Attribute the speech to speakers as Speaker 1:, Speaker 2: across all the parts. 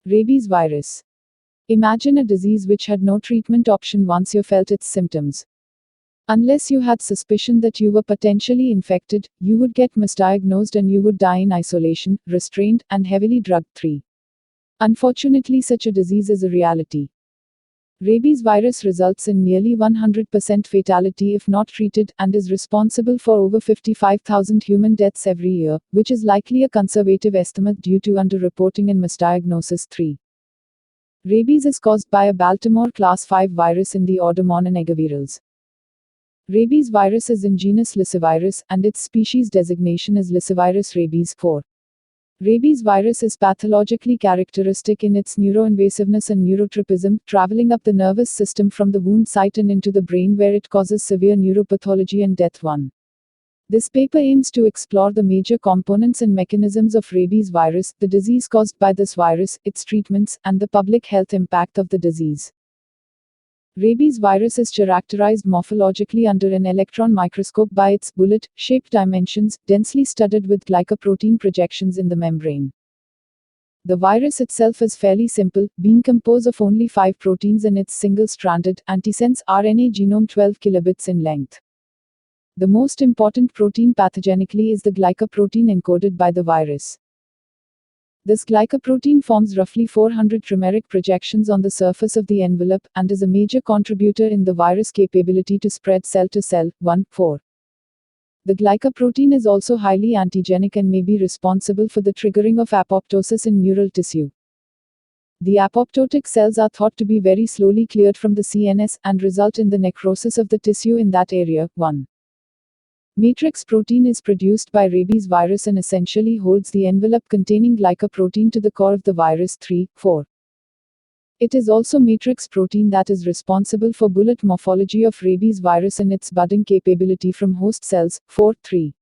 Speaker 1: Rabies virus. Imagine a disease which had no treatment option once you felt its symptoms. Unless you had suspicion that you were potentially infected, you would get misdiagnosed and you would die in isolation, restrained, and heavily drugged. 3. Unfortunately, such a disease is a reality. Rabies virus results in nearly 100% fatality if not treated, and is responsible for over 55,000 human deaths every year, which is likely a conservative estimate due to underreporting and misdiagnosis. 3. Rabies is caused by a Baltimore Class 5 virus in the order Mononegavirales. Rabies virus is in genus Lyssavirus, and its species designation is Lyssavirus rabies. 4. Rabies virus is pathologically characteristic in its neuroinvasiveness and neurotropism, traveling up the nervous system from the wound site and into the brain where it causes severe neuropathology and death. 1. This paper aims to explore the major components and mechanisms of rabies virus, the disease caused by this virus, its treatments, and the public health impact of the disease. Rabies virus is characterized morphologically under an electron microscope by its bullet-shaped dimensions, densely studded with glycoprotein projections in the membrane. The virus itself is fairly simple, being composed of only 5 proteins in its single-stranded, antisense RNA genome 12 kilobits in length. The most important protein pathogenically is the glycoprotein encoded by the virus. This glycoprotein forms roughly 400 trimeric projections on the surface of the envelope, and is a major contributor in the virus' capability to spread cell to cell. 1. 4. The glycoprotein is also highly antigenic and may be responsible for the triggering of apoptosis in neural tissue. The apoptotic cells are thought to be very slowly cleared from the CNS, and result in the necrosis of the tissue in that area. 1. Matrix protein is produced by rabies virus and essentially holds the envelope containing glycoprotein to the core of the virus. 3. 4. It is also matrix protein that is responsible for bullet morphology of rabies virus and its budding capability from host cells. 4. 3.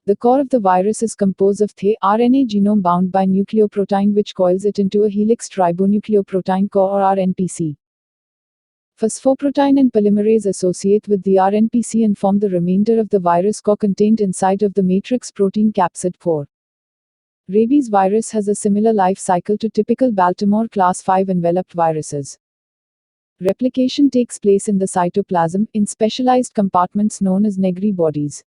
Speaker 1: The core of the virus is composed of the RNA genome bound by nucleoprotein which coils it into a helix ribonucleoprotein core or RNPC. Phosphoprotein and polymerase associate with the RNPC and form the remainder of the virus core contained inside of the matrix protein capsid. 4. Rabies virus has a similar life cycle to typical Baltimore Class 5 enveloped viruses. Replication takes place in the cytoplasm, in specialized compartments known as Negri bodies.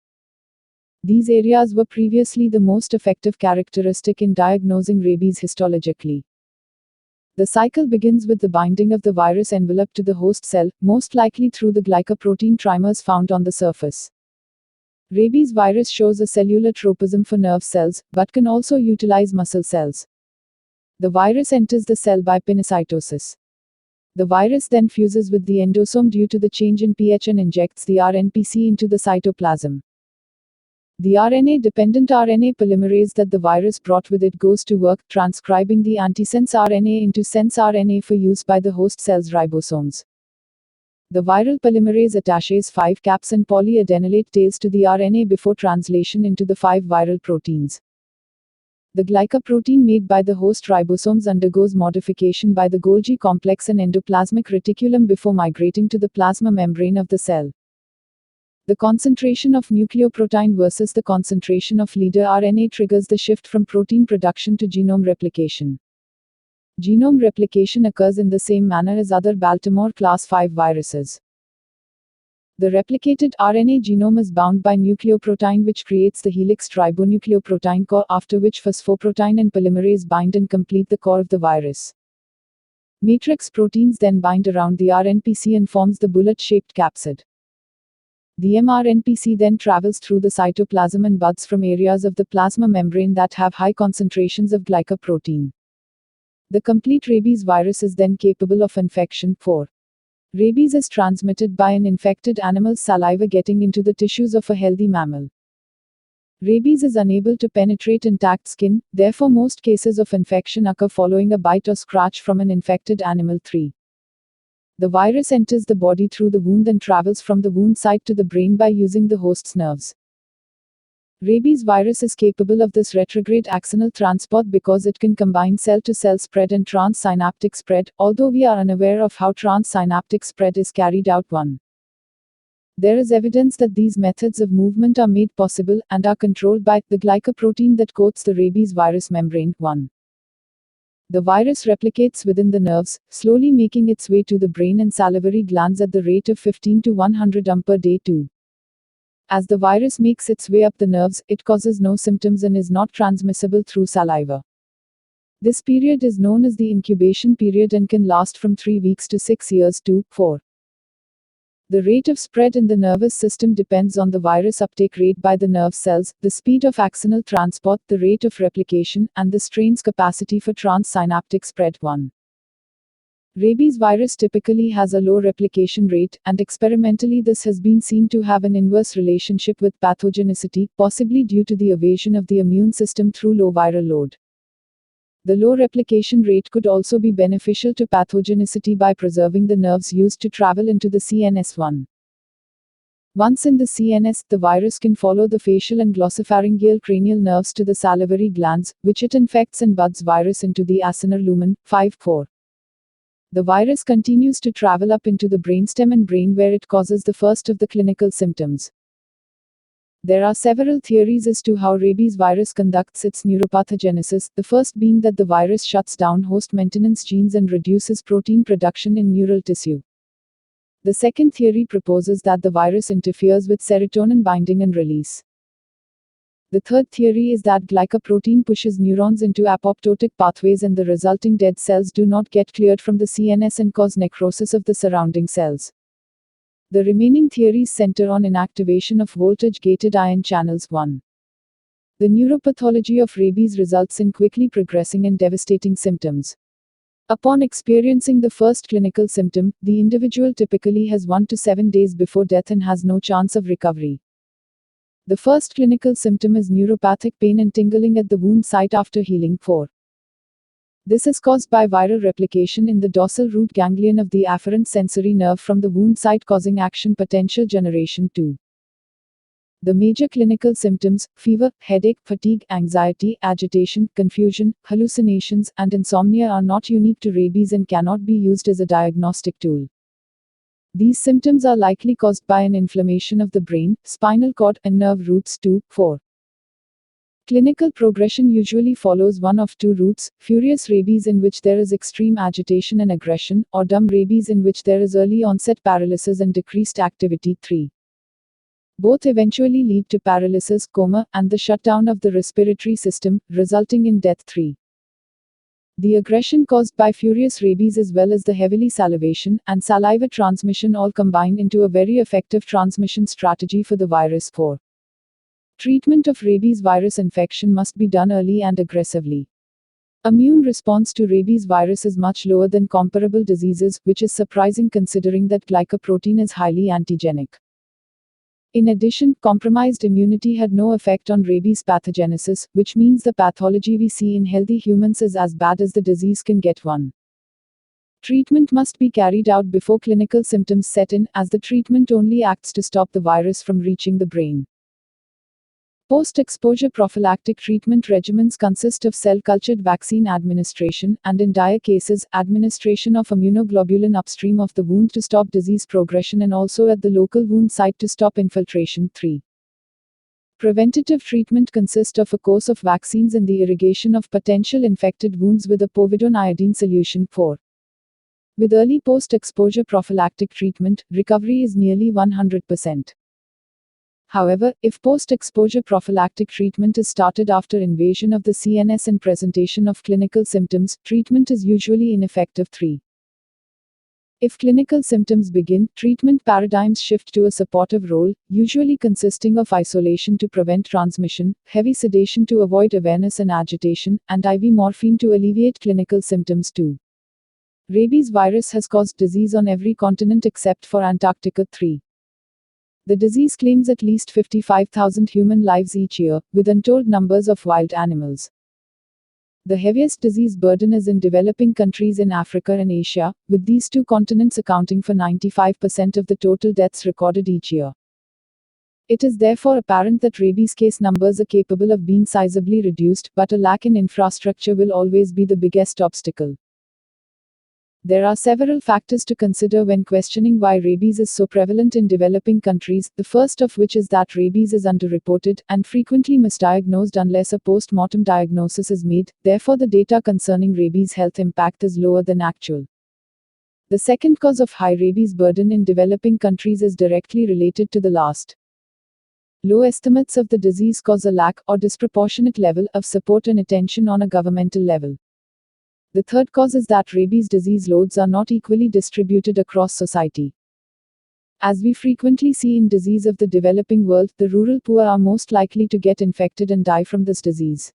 Speaker 1: These areas were previously the most effective characteristic in diagnosing rabies histologically. The cycle begins with the binding of the virus envelope to the host cell, most likely through the glycoprotein trimers found on the surface. Rabies virus shows a cellular tropism for nerve cells, but can also utilize muscle cells. The virus enters the cell by pinocytosis. The virus then fuses with the endosome due to the change in pH and injects the RNPC into the cytoplasm. The RNA-dependent RNA polymerase that the virus brought with it goes to work, transcribing the antisense RNA into sense RNA for use by the host cell's ribosomes. The viral polymerase attaches 5 caps and polyadenylate tails to the RNA before translation into the 5 viral proteins. The glycoprotein made by the host ribosomes undergoes modification by the Golgi complex and endoplasmic reticulum before migrating to the plasma membrane of the cell. The concentration of nucleoprotein versus the concentration of leader RNA triggers the shift from protein production to genome replication. Genome replication occurs in the same manner as other Baltimore Class 5 viruses. The replicated RNA genome is bound by nucleoprotein which creates the helix ribonucleoprotein core, after which phosphoprotein and polymerase bind and complete the core of the virus. Matrix proteins then bind around the RNPC and forms the bullet-shaped capsid. The mRNPC then travels through the cytoplasm and buds from areas of the plasma membrane that have high concentrations of glycoprotein. The complete rabies virus is then capable of infection. 4. Rabies is transmitted by an infected animal's saliva getting into the tissues of a healthy mammal. Rabies is unable to penetrate intact skin, therefore most cases of infection occur following a bite or scratch from an infected animal. 3. The virus enters the body through the wound and travels from the wound site to the brain by using the host's nerves. Rabies virus is capable of this retrograde axonal transport because it can combine cell-to-cell spread and transsynaptic spread, although we are unaware of how transsynaptic spread is carried out. 1. There is evidence that these methods of movement are made possible, and are controlled by, the glycoprotein that coats the rabies virus membrane. 1. The virus replicates within the nerves, slowly making its way to the brain and salivary glands at the rate of 15 to 100 per day too. As the virus makes its way up the nerves, it causes no symptoms and is not transmissible through saliva. This period is known as the incubation period and can last from 3 weeks to 6 years to 4. The rate of spread in the nervous system depends on the virus uptake rate by the nerve cells, the speed of axonal transport, the rate of replication, and the strain's capacity for transsynaptic spread. 1. Rabies virus typically has a low replication rate, and experimentally this has been seen to have an inverse relationship with pathogenicity, possibly due to the evasion of the immune system through low viral load. The low replication rate could also be beneficial to pathogenicity by preserving the nerves used to travel into the CNS. 1. Once in the CNS, the virus can follow the facial and glossopharyngeal cranial nerves to the salivary glands, which it infects and buds virus into the acinar lumen. 5. 4. The virus continues to travel up into the brainstem and brain where it causes the first of the clinical symptoms. There are several theories as to how rabies virus conducts its neuropathogenesis, the first being that the virus shuts down host maintenance genes and reduces protein production in neural tissue. The second theory proposes that the virus interferes with serotonin binding and release. The third theory is that glycoprotein pushes neurons into apoptotic pathways and the resulting dead cells do not get cleared from the CNS and cause necrosis of the surrounding cells. The remaining theories center on inactivation of voltage-gated ion channels. 1. The neuropathology of rabies results in quickly progressing and devastating symptoms. Upon experiencing the first clinical symptom, the individual typically has 1 to 7 days before death and has no chance of recovery. The first clinical symptom is neuropathic pain and tingling at the wound site after healing. 4. This is caused by viral replication in the dorsal root ganglion of the afferent sensory nerve from the wound site, causing action potential generation. 2. The major clinical symptoms, fever, headache, fatigue, anxiety, agitation, confusion, hallucinations, and insomnia are not unique to rabies and cannot be used as a diagnostic tool. These symptoms are likely caused by an inflammation of the brain, spinal cord, and nerve roots. 2. 4. Clinical progression usually follows one of two routes: furious rabies in which there is extreme agitation and aggression, or dumb rabies in which there is early onset paralysis and decreased activity. 3. Both eventually lead to paralysis, coma, and the shutdown of the respiratory system, resulting in death. 3. The aggression caused by furious rabies as well as the heavily salivation and saliva transmission all combine into a very effective transmission strategy for the virus. 4. Treatment of rabies virus infection must be done early and aggressively. Immune response to rabies virus is much lower than comparable diseases, which is surprising considering that glycoprotein is highly antigenic. In addition, compromised immunity had no effect on rabies pathogenesis, which means the pathology we see in healthy humans is as bad as the disease can get. 1. Treatment must be carried out before clinical symptoms set in, as the treatment only acts to stop the virus from reaching the brain. Post-exposure prophylactic treatment regimens consist of cell-cultured vaccine administration, and in dire cases, administration of immunoglobulin upstream of the wound to stop disease progression and also at the local wound site to stop infiltration. 3. Preventative treatment consists of a course of vaccines and the irrigation of potential infected wounds with a povidone iodine solution. 4. With early post-exposure prophylactic treatment, recovery is nearly 100%. However, if post-exposure prophylactic treatment is started after invasion of the CNS and presentation of clinical symptoms, treatment is usually ineffective. 3. If clinical symptoms begin, treatment paradigms shift to a supportive role, usually consisting of isolation to prevent transmission, heavy sedation to avoid awareness and agitation, and IV morphine to alleviate clinical symptoms. 2. Rabies virus has caused disease on every continent except for Antarctica. 3. The disease claims at least 55,000 human lives each year, with untold numbers of wild animals. The heaviest disease burden is in developing countries in Africa and Asia, with these two continents accounting for 95% of the total deaths recorded each year. It is therefore apparent that rabies case numbers are capable of being sizably reduced, but a lack in infrastructure will always be the biggest obstacle. There are several factors to consider when questioning why rabies is so prevalent in developing countries, the first of which is that rabies is underreported and frequently misdiagnosed unless a post-mortem diagnosis is made, therefore the data concerning rabies health impact is lower than actual. The second cause of high rabies burden in developing countries is directly related to the last. Low estimates of the disease cause a lack or disproportionate level of support and attention on a governmental level. The third cause is that rabies disease loads are not equally distributed across society. As we frequently see in disease of the developing world, the rural poor are most likely to get infected and die from this disease.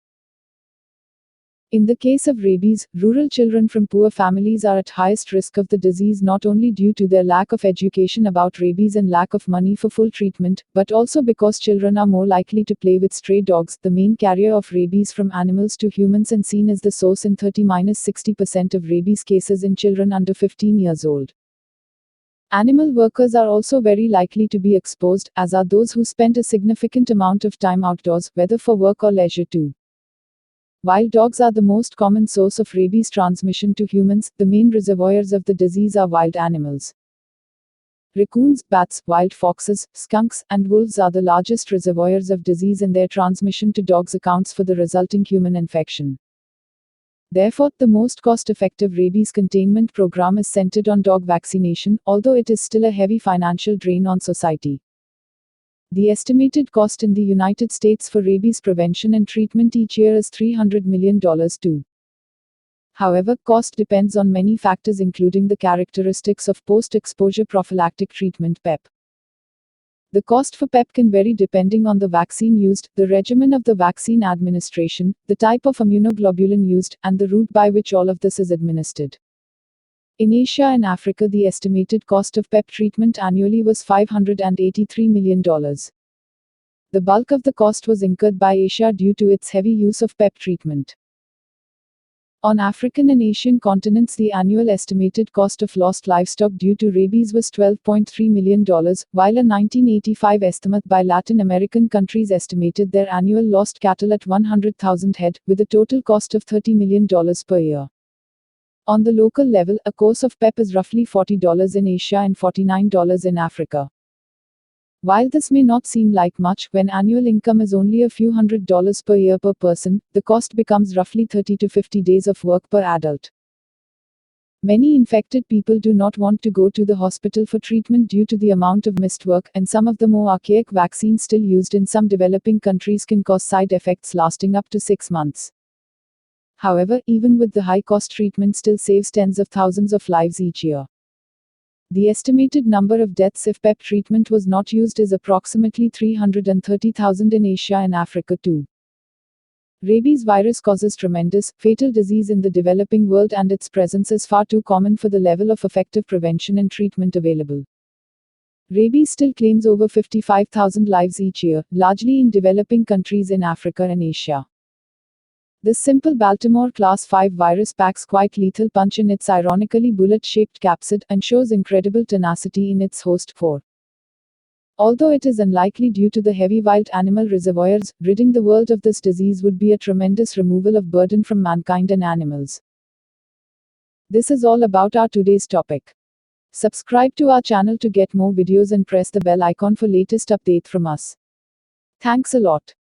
Speaker 1: In the case of rabies, rural children from poor families are at highest risk of the disease not only due to their lack of education about rabies and lack of money for full treatment, but also because children are more likely to play with stray dogs, the main carrier of rabies from animals to humans and seen as the source in 30–60% of rabies cases in children under 15 years old. Animal workers are also very likely to be exposed, as are those who spend a significant amount of time outdoors, whether for work or leisure too. While dogs are the most common source of rabies transmission to humans, the main reservoirs of the disease are wild animals. Raccoons, bats, wild foxes, skunks, and wolves are the largest reservoirs of disease, and their transmission to dogs accounts for the resulting human infection. Therefore, the most cost-effective rabies containment program is centered on dog vaccination, although it is still a heavy financial drain on society. The estimated cost in the United States for rabies prevention and treatment each year is $300 million too. However, cost depends on many factors including the characteristics of post-exposure prophylactic treatment (PEP). The cost for PEP can vary depending on the vaccine used, the regimen of the vaccine administration, the type of immunoglobulin used, and the route by which all of this is administered. In Asia and Africa, the estimated cost of PEP treatment annually was $583 million. The bulk of the cost was incurred by Asia due to its heavy use of PEP treatment. On African and Asian continents, the annual estimated cost of lost livestock due to rabies was $12.3 million, while a 1985 estimate by Latin American countries estimated their annual lost cattle at 100,000 head, with a total cost of $30 million per year. On the local level, a course of PEP is roughly $40 in Asia and $49 in Africa. While this may not seem like much, when annual income is only a few $100s per year per person, the cost becomes roughly 30 to 50 days of work per adult. Many infected people do not want to go to the hospital for treatment due to the amount of missed work, and some of the more archaic vaccines still used in some developing countries can cause side effects lasting up to 6 months. However, even with the high-cost treatment still saves tens of thousands of lives each year. The estimated number of deaths if PEP treatment was not used is approximately 330,000 in Asia and Africa too. Rabies virus causes tremendous, fatal disease in the developing world, and its presence is far too common for the level of effective prevention and treatment available. Rabies still claims over 55,000 lives each year, largely in developing countries in Africa and Asia. This simple Baltimore Class 5 virus packs quite lethal punch in its ironically bullet-shaped capsid, and shows incredible tenacity in its host 4. Although it is unlikely due to the heavy wild animal reservoirs, ridding the world of this disease would be a tremendous removal of burden from mankind and animals. This is all about our today's topic. Subscribe to our channel to get more videos and press the bell icon for latest update from us. Thanks a lot.